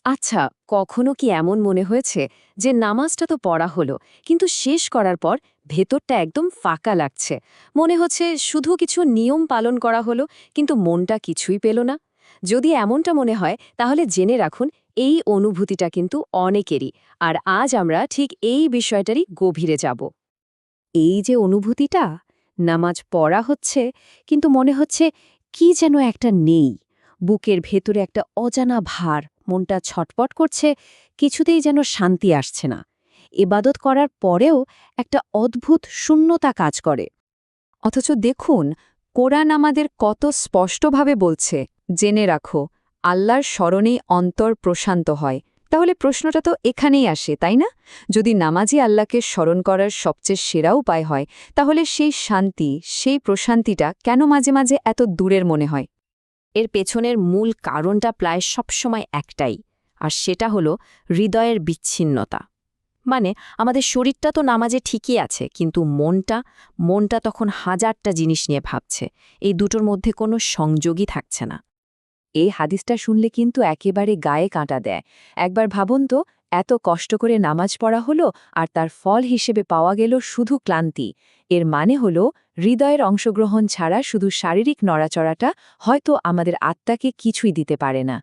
আচ্ছা, কখনো কি এমন মনে হয়েছে যে নামাজটা তো পড়া হলো, কিন্তু শেষ করার পর ভেতরটা একদম ফাঁকা লাগছে? মনে হচ্ছে শুধু কিছু নিয়ম পালন করা হলো, কিন্তু মনটা কিছুই পেল না। যদি এমনটা মনে হয়, তাহলে জেনে রাখুন এই অনুভূতিটা কিন্তু অনেকেরই। আর আজ আমরা ঠিক এই বিষয়টারই গভীরে যাব। এই যে অনুভূতিটা, নামাজ পড়া হচ্ছে কিন্তু মনে হচ্ছে কি যেন একটা নেই। বুকের ভেতরে একটা অজানা ভার, মনটা ছটপট করছে, কিছুতেই যেন শান্তি আসছে না। ইবাদত করার পরেও একটা অদ্ভুত শূন্যতা কাজ করে। অথচ দেখুন, কোরআন আমাদের কত স্পষ্টভাবে বলছে, জেনে রাখো, আল্লাহর স্মরণেই অন্তর প্রশান্ত হয়। তাহলে প্রশ্নটা তো এখানেই আসে, তাই না? যদি নামাজই আল্লাহকে স্মরণ করার সবচেয়ে সেরা উপায় হয়, তাহলে সেই শান্তি, সেই প্রশান্তিটা কেন মাঝে মাঝে এত দূরের মনে হয়? এর পেছনের মূল কারণটা প্রায় সবসময় একটাই, আর সেটা হলো হৃদয়ের বিচ্ছিন্নতা। মানে আমাদের শরীরটা তো নামাজে ঠিকই আছে, কিন্তু মনটা তখন হাজারটা জিনিস নিয়ে ভাবছে। এই দুটোর মধ্যে কোনো সংযোগই থাকছে না। এই হাদিসটা শুনলে কিন্তু একেবারে গায়ে কাঁটা দেয়। একবার ভাবুন তো, এত কষ্ট করে নামাজ পড়া হলো, আর তার ফল হিসেবে পাওয়া গেল শুধু ক্লান্তি। এর মানে হলো হৃদয়ের অংশগ্রহণ ছাড়া শুধু শারীরিক নড়াচড়াটা হয়তো আমাদের আত্মাকে কিছুই দিতে পারে না।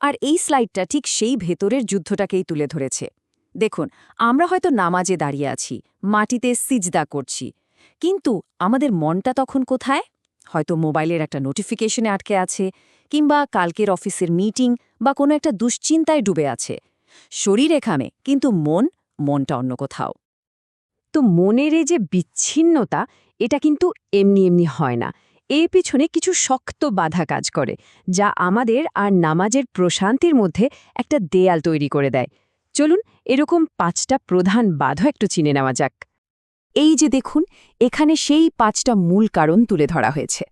আর এই স্লাইডটা ঠিক সেই ভেতরের যুদ্ধটাকেই তুলে ধরেছে। দেখুন, আমরা হয়তো নামাজে দাঁড়িয়ে আছি, মাটিতে সিজদা করছি, কিন্তু আমাদের মনটা তখন কোথায়? হয়তো মোবাইলের একটা নোটিফিকেশনে আটকে আছে, কিংবা কালকের অফিসের মিটিং বা কোনো একটা দুশ্চিন্তায় ডুবে আছে। শরীর এখানে, কিন্তু মনটা অন্য কোথাও। তো মনের এই যে বিচ্ছিন্নতা, এটা কিন্তু এমনি এমনি হয় না। এর পিছনে কিছু শক্ত বাধা কাজ করে, যা আমাদের আর নামাজের প্রশান্তির মধ্যে একটা দেয়াল তৈরি করে দেয়। চলুন, এরকম ৫টা প্রধান বাধা একটু চিনে নেওয়া যাক। এই যে দেখুন, এখানে সেই ৫টা মূল কারণ তুলে ধরা হয়েছে।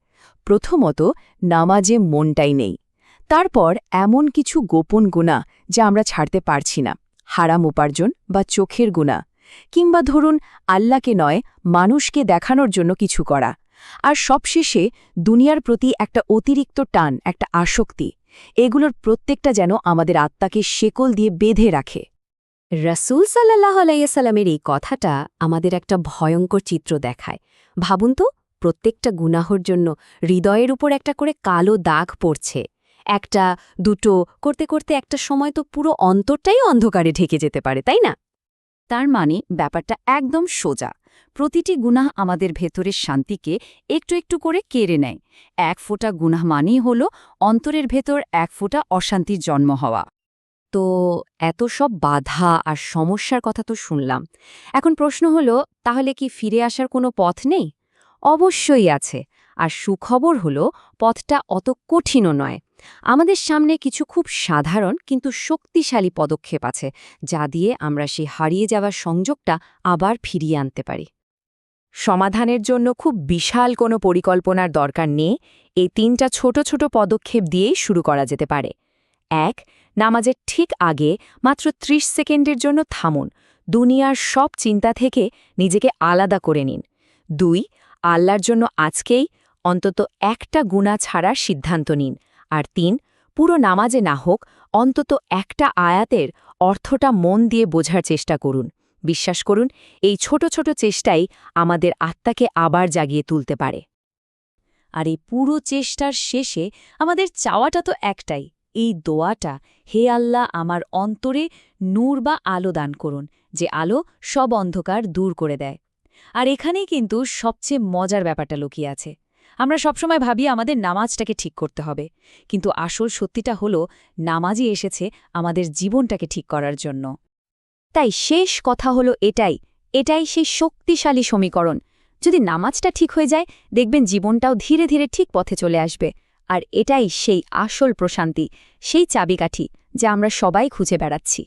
প্রথমত, নামাজে মনটাই নেই। তারপর এমন কিছু গোপন গুনাহ যা আমরা ছাড়তে পারছি না, হারাম উপার্জন বা চোখের গুনাহ, কিংবা ধরুন আল্লাহকে নয়, মানুষকে দেখানোর জন্য কিছু করা। আর সবশেষে দুনিয়ার প্রতি একটা অতিরিক্ত টান, একটা আসক্তি। এগুলোর প্রত্যেকটা যেন আমাদের আত্মাকে শেকল দিয়ে বেঁধে রাখে। রাসূল সাল্লাল্লাহু আলাইহি সাল্লামের এই কথাটা আমাদের একটা ভয়ঙ্কর চিত্র দেখায়। ভাবুন তো, প্রত্যেকটা গুনাহর জন্য হৃদয়ের উপর একটা করে কালো দাগ পড়ছে। একটা, দুটো করতে করতে একটা সময় তো পুরো অন্তরটাই অন্ধকারে ঢেকে যেতে পারে, তাই না? তার মানে ব্যাপারটা একদম সোজা। প্রতিটি গুনাহ আমাদের ভেতরের শান্তিকে একটু একটু করে কেড়ে নেয়। এক ফোঁটা গুনাহ মানেই হল অন্তরের ভেতর এক ফোঁটা অশান্তির জন্ম হওয়া। তো এত সব বাধা আর সমস্যার কথা তো শুনলাম। এখন প্রশ্ন হলো, তাহলে কি ফিরে আসার কোনো পথ নেই? অবশ্যই আছে। আর সুখবর হলো, পথটা অত কঠিনও নয়। আমাদের সামনে কিছু খুব সাধারণ কিন্তু শক্তিশালী পদক্ষেপ আছে, যা দিয়ে আমরা সেই হারিয়ে যাওয়ার সংযোগটা আবার ফিরিয়ে আনতে পারি। সমাধানের জন্য খুব বিশাল কোনো পরিকল্পনার দরকার নেই। এই ৩টা ছোট ছোট পদক্ষেপ দিয়েই শুরু করা যেতে পারে। ১. নামাজের ঠিক আগে মাত্র ৩০ সেকেন্ডের জন্য থামুন। দুনিয়ার সব চিন্তা থেকে নিজেকে আলাদা করে নিন। ২. আল্লাহর জন্য আজকেই অন্তত একটা গুনাহ ছাড়ার সিদ্ধান্ত নিন। আর ৩. পুরো নামাজে না হোক, অন্তত একটা আয়াতের অর্থটা মন দিয়ে বোঝার চেষ্টা করুন। বিশ্বাস করুন, এই ছোট ছোট চেষ্টাই আমাদের আত্মাকে আবার জাগিয়ে তুলতে পারে। আর এই পুরো চেষ্টার শেষে আমাদের চাওয়াটা তো একটাই, এই দোয়াটা, হে আল্লাহ, আমার অন্তরে নূর বা আলো দান করুন, যে আলো সব অন্ধকার দূর করে দেয়। আর এখানেই কিন্তু সবচেয়ে মজার ব্যাপারটা লুকিয়ে আছে। আমরা সবসময় ভাবি আমাদের নামাজটাকে ঠিক করতে হবে, কিন্তু আসল সত্যিটা হলো, নামাজই এসেছে আমাদের জীবনটাকে ঠিক করার জন্য। তাই শেষ কথা হলো এটাই সেই শক্তিশালী সমীকরণ। যদি নামাজটা ঠিক হয়ে যায়, দেখবেন জীবনটাও ধীরে ধীরে ঠিক পথে চলে আসবে। আর এটাই সেই আসল প্রশান্তি, সেই চাবিকাঠি যা আমরা সবাই খুঁজে বেড়াচ্ছি।